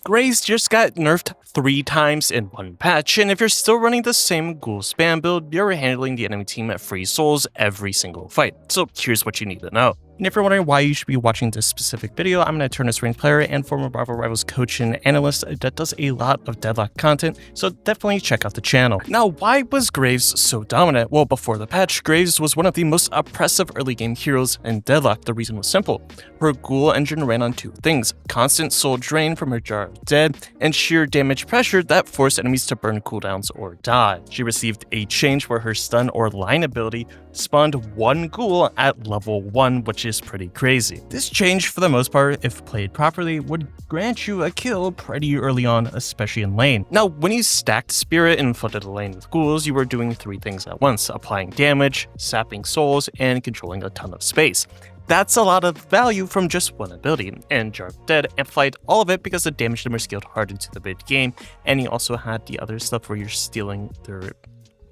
Graves just got nerfed 3 times in one patch, and if you're still running the same ghoul spam build, you're handling the enemy team at free souls every single fight. So here's what you need to know. And if you're wondering why you should be watching this specific video, I'm an Eternus ranked player and former Bravo Rivals coach and analyst that does a lot of Deadlock content, so definitely check out the channel. Now, why was Graves so dominant? Well, before the patch, Graves was one of the most oppressive early game heroes in Deadlock. The reason was simple. Her ghoul engine ran on 2 things: constant soul drain from her jar of dead, and sheer damage pressure that forced enemies to burn cooldowns or die. She received a change where her stun or line ability spawned 1 ghoul at level 1, which is pretty crazy. This change, for the most part, if played properly, would grant you a kill pretty early on, especially in lane. Now, when you stacked Spirit and flooded the lane with ghouls, you were doing 3 things at once: applying damage, sapping souls, and controlling a ton of space. That's a lot of value from just one ability, and Jar of Dead amplified all of it because the damage number scaled hard into the mid game, and you also had the other stuff where you're stealing their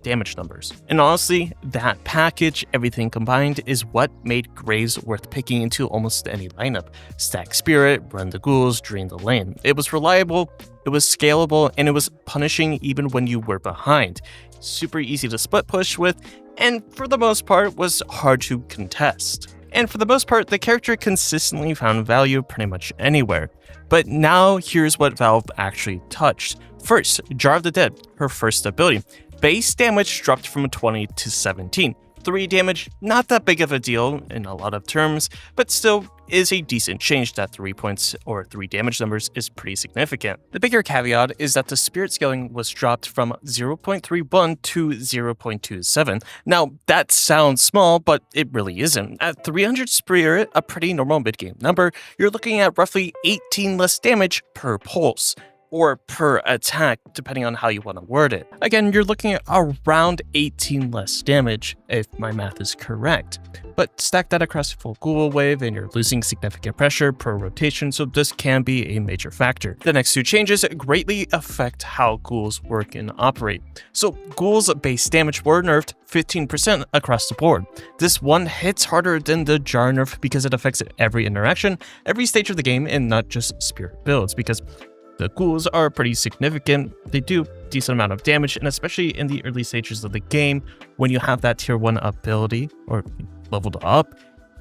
damage numbers. And honestly, that package, everything combined, is what made Graves worth picking into almost any lineup. Stack Spirit, run the ghouls, drain the lane. It was reliable, it was scalable, and it was punishing even when you were behind. Super easy to split push with, and for the most part was hard to contest. And for the most part, the character consistently found value pretty much anywhere. But now here's what Valve actually touched. First, Jar of the Dead, her first ability. Base damage dropped from 20 to 17. 3 damage, not that big of a deal in a lot of terms, but still is a decent change. That 3 points or 3 damage numbers is pretty significant. The bigger caveat is that the spirit scaling was dropped from 0.31 to 0.27. Now, that sounds small, but it really isn't. At 300 spirit, a pretty normal mid-game number, you're looking at roughly 18 less damage per pulse, or per attack, depending on how you want to word it. Again, you're looking at around 18 less damage, if my math is correct. But stack that across a full ghoul wave and you're losing significant pressure per rotation, so this can be a major factor. The next 2 changes greatly affect how ghouls work and operate. So ghouls base damage were nerfed 15% across the board. This one hits harder than the jar nerf because it affects every interaction, every stage of the game, and not just spirit builds, because the ghouls are pretty significant. They do a decent amount of damage, and especially in the early stages of the game, when you have that tier 1 ability, or leveled up,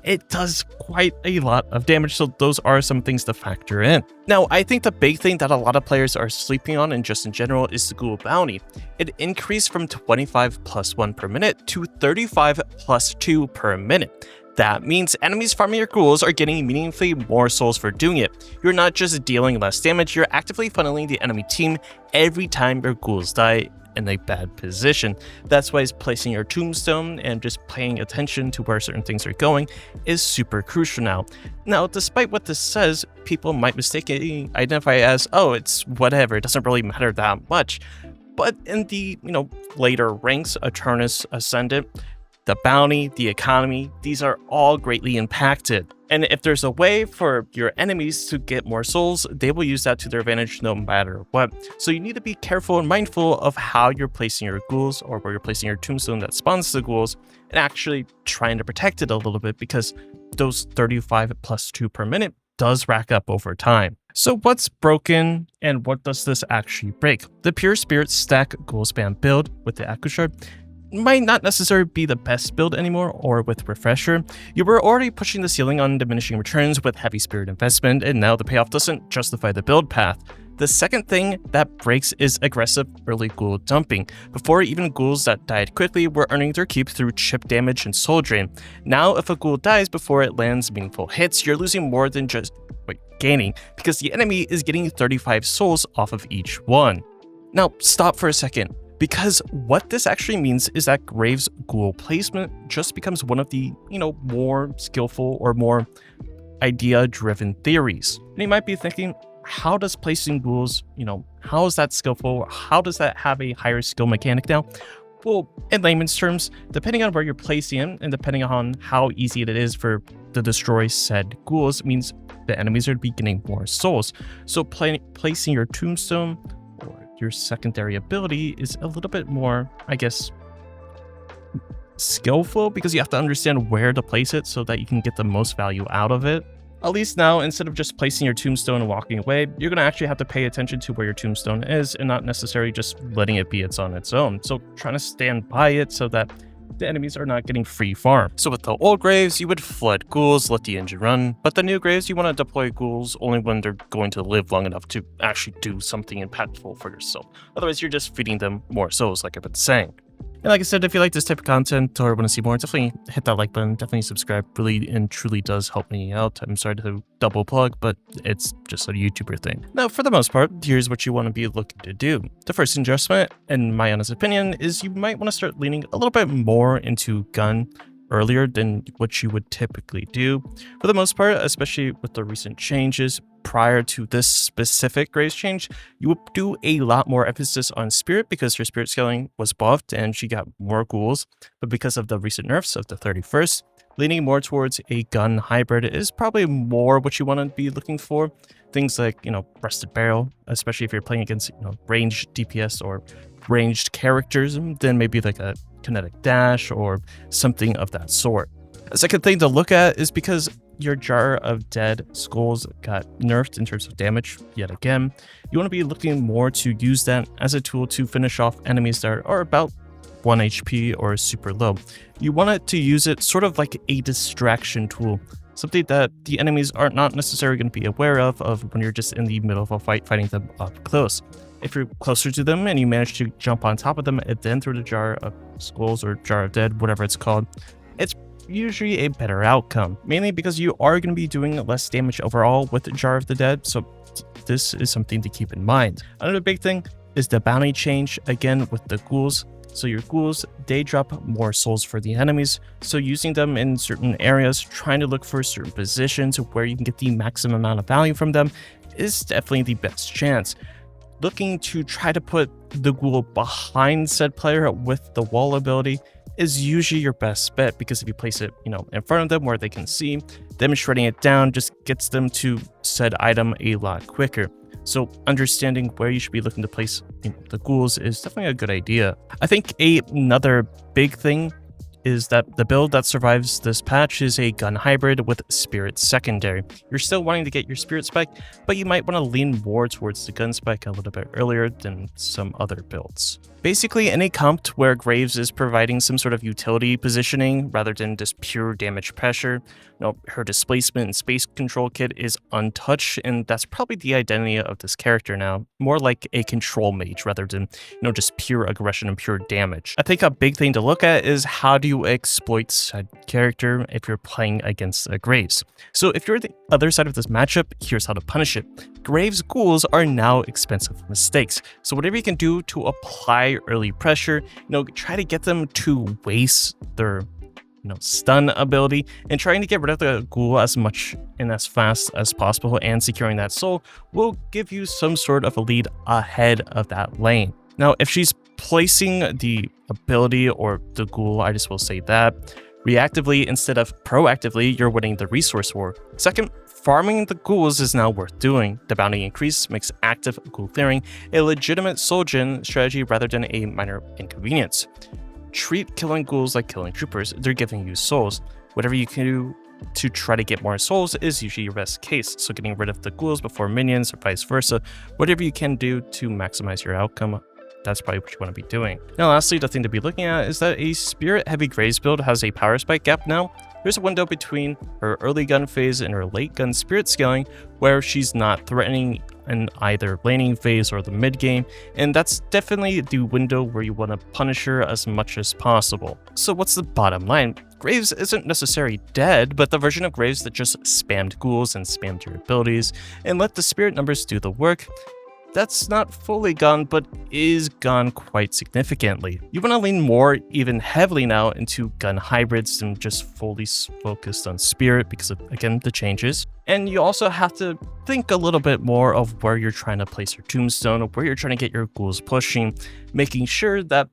it does quite a lot of damage, so those are some things to factor in. Now, I think the big thing that a lot of players are sleeping on, and just in general, is the ghoul bounty. It increased from 25 plus 1 per minute to 35 plus 2 per minute. That means enemies farming your ghouls are getting meaningfully more souls for doing it. You're not just dealing less damage, you're actively funneling the enemy team every time your ghouls die in a bad position. That's why placing your tombstone and just paying attention to where certain things are going is super crucial now. Now, despite what this says, people might mistakenly identify it as, oh, it's whatever, it doesn't really matter that much. But in the, later ranks, Eternus, Ascendant, the bounty, the economy, these are all greatly impacted. And if there's a way for your enemies to get more souls, they will use that to their advantage no matter what. So you need to be careful and mindful of how you're placing your ghouls, or where you're placing your tombstone that spawns the ghouls, and actually trying to protect it a little bit, because those 35 plus 2 per minute does rack up over time. So what's broken, and what does this actually break? The pure spirit stack ghoul spam build with the Echo Shard might not necessarily be the best build anymore, or with Refresher. You were already pushing the ceiling on diminishing returns with heavy spirit investment, and now the payoff doesn't justify the build path. The second thing that breaks is aggressive early ghoul dumping. Before, even ghouls that died quickly were earning their keep through chip damage and soul drain. Now, if a ghoul dies before it lands meaningful hits, you're losing more than just gaining, because the enemy is getting 35 souls off of each one. Now, stop for a second, because what this actually means is that Graves' ghoul placement just becomes one of the, more skillful or more idea-driven theories. And you might be thinking, how does placing ghouls, how is that skillful? How does that have a higher skill mechanic now? Well, in layman's terms, depending on where you're placing them and depending on how easy it is for to destroy said ghouls, means the enemies are getting more souls. So placing your tombstone or your secondary ability is a little bit more, I guess, skillful, because you have to understand where to place it so that you can get the most value out of it. At least now, instead of just placing your tombstone and walking away, you're going to actually have to pay attention to where your tombstone is and not necessarily just letting it be on its own. So trying to stand by it so that the enemies are not getting free farm. So with the old graves, you would flood ghouls, let the engine run, but the new graves, you want to deploy ghouls only when they're going to live long enough to actually do something impactful for yourself. Otherwise, you're just feeding them more souls, like I've been saying. And like I said, if you like this type of content or want to see more, definitely hit that like button, definitely subscribe. Really and truly does help me out. I'm sorry to double plug, but it's just a YouTuber thing. Now, for the most part, here's what you want to be looking to do. The first adjustment, in my honest opinion, is you might want to start leaning a little bit more into gun earlier than what you would typically do. For the most part, especially with the recent changes, prior to this specific graves change, you would do a lot more emphasis on spirit because her spirit scaling was buffed and she got more ghouls. But because of the recent nerfs of the 31st, leaning more towards a gun hybrid is probably more what you want to be looking for. Things like, rusted barrel, especially if you're playing against, ranged DPS or ranged characters, then maybe like a kinetic dash or something of that sort. A second thing to look at is because your jar of dead skulls got nerfed in terms of damage yet again, you want to be looking more to use that as a tool to finish off enemies that are about 1 HP or super low. You want it to use it sort of like a distraction tool, something that the enemies are not necessarily going to be aware of when you're just in the middle of a fight fighting them up close. If you're closer to them and you manage to jump on top of them and then throw the jar of skulls or jar of dead, whatever it's called, it's usually a better outcome, mainly because you are going to be doing less damage overall with the jar of the dead, so this is something to keep in mind. Another big thing is the bounty change, again with the ghouls. So your ghouls, they drop more souls for the enemies, so using them in certain areas, trying to look for certain positions where you can get the maximum amount of value from them is definitely the best chance. Looking to try to put the ghoul behind said player with the wall ability is usually your best bet, because if you place it, in front of them where they can see, them shredding it down just gets them to said item a lot quicker. So understanding where you should be looking to place the ghouls is definitely a good idea. I think another big thing is that the build that survives this patch is a gun hybrid with spirit secondary. You're still wanting to get your spirit spike, but you might want to lean more towards the gun spike a little bit earlier than some other builds. Basically, any comp where Graves is providing some sort of utility positioning rather than just pure damage pressure, her displacement and space control kit is untouched, and that's probably the identity of this character now. More like a control mage rather than, just pure aggression and pure damage. I think a big thing to look at is how do you exploit said character if you're playing against a Graves. So if you're the other side of this matchup, here's how to punish it. Graves ghouls are now expensive mistakes. So whatever you can do to apply early pressure, try to get them to waste their stun ability, and trying to get rid of the ghoul as much and as fast as possible and securing that soul will give you some sort of a lead ahead of that lane. Now, if she's placing the ability or the ghoul, I just will say that reactively instead of proactively, you're winning the resource war. Second, farming the ghouls is now worth doing. The bounty increase makes active ghoul clearing a legitimate soul gen strategy rather than a minor inconvenience. Treat killing ghouls like killing troopers. They're giving you souls. Whatever you can do to try to get more souls is usually your best case. So getting rid of the ghouls before minions or vice versa, whatever you can do to maximize your outcome, that's probably what you want to be doing. Now lastly, the thing to be looking at is that a spirit heavy Graves build has a power spike gap now. There's a window between her early gun phase and her late gun spirit scaling where she's not threatening in either laning phase or the mid game, and that's definitely the window where you want to punish her as much as possible. So what's the bottom line? Graves isn't necessarily dead, but the version of Graves that just spammed ghouls and spammed your abilities and let the spirit numbers do the work, that's not fully gone, but is gone quite significantly. You want to lean more, even heavily now, into gun hybrids than just fully focused on spirit because of, again, the changes. And you also have to think a little bit more of where you're trying to place your tombstone, or where you're trying to get your ghouls pushing, making sure that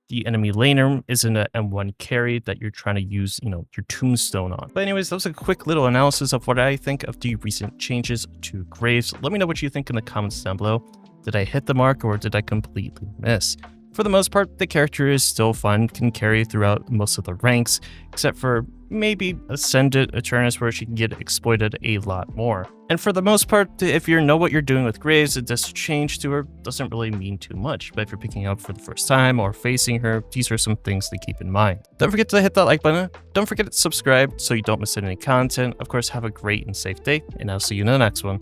the enemy laner isn't an M1 carry that you're trying to use, your tombstone on. But anyways, that was a quick little analysis of what I think of the recent changes to Graves. Let me know what you think in the comments down below. Did I hit the mark or did I completely miss? For the most part, the character is still fun, can carry throughout most of the ranks, except for maybe Ascendant Eternus where she can get exploited a lot more. And for the most part, if you know what you're doing with Graves, this change to her doesn't really mean too much, but if you're picking up for the first time or facing her, these are some things to keep in mind. Don't forget to hit that like button, don't forget to subscribe so you don't miss any content. Of course, have a great and safe day, and I'll see you in the next one.